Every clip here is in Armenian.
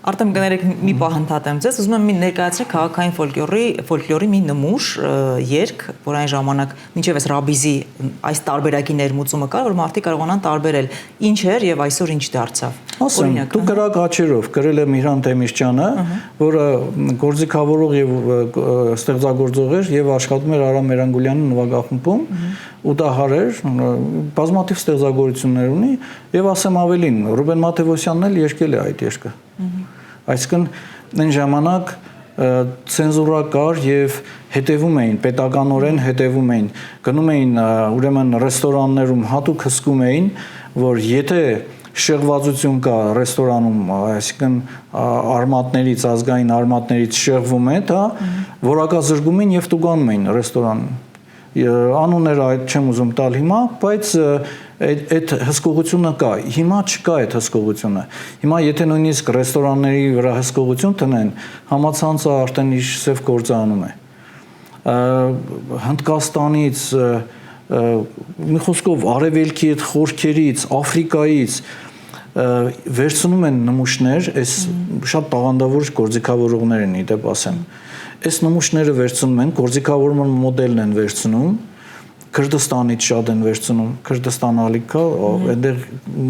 Արտեմ կներեք մի պահ ընդհատեմ ձեզ, ուզում եմ մի ներկայացնել քաղաքային ֆոլկլորի մի նմուշ երգ, որ այն ժամանակ մինչև այս ռաբիզի այս տարբերակի ներմուծումը կար, որ մարդիկ կարողանան տարբերել ինչ էր եւ այսօր ինչ դարձավ։ Ասեմ, դու գրակ հաչերով գրել է Միհրան Թեմիշյանը, որը գործիքավորող եւ ստեղծագործող էր եւ աշխատում էր Արամ Մերանգուլյանի նվագախմբում ու դա հարեր, բազմաթիվ ստեղծագործություններ ունի եւ ասեմ ավելին, Ռուբեն Մաթեոսյանն էլ երգել է այդ երգը։ Այսինքն այն ժամանակ ցենզուրա կար եւ հետևում էին, պետականորեն հետևում էին, գնում էին ուրեմն ռեստորաններում հատուկ հսկում էին, որ եթե շեղվածություն կա ռեստորանում, այսինքն արմատներից, ազգային արմատներից շեղվում է, դա որակազրկում էին եւ տուգանում էին ռեստորանին։ Անունները այդ չեմ ուզում տալ հիմա, բայց այդ հսկողությունը կա։ Հիմա չկա այդ հսկողությունը։ Հիմա եթե նույնիսկ ռեստորանների վրա հսկողություն տնեն, համացանցը արդեն իր սև գործանում է։ Հնդկաստանից, մի խոսքով արևելքի այդ խորքերից, Աֆրիկայից վերցնում են նմուշներ, այս շատ տաղանդավոր գործիքավորողներ են, իդեպ ասեմ։ Այս նմուշները վերցնում են, գործիքավորման մոդելն են վերցնում, Քրդստանից շատ են վերցնում, Քրդստան ալիքա, այնտեղ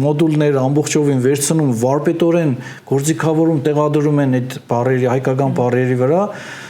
մոդուլներ ամբողջովին վերցնում, վարպետորեն գործիքավորում, տեղադրում են այդ բառերի, հայկական բառերի վրա,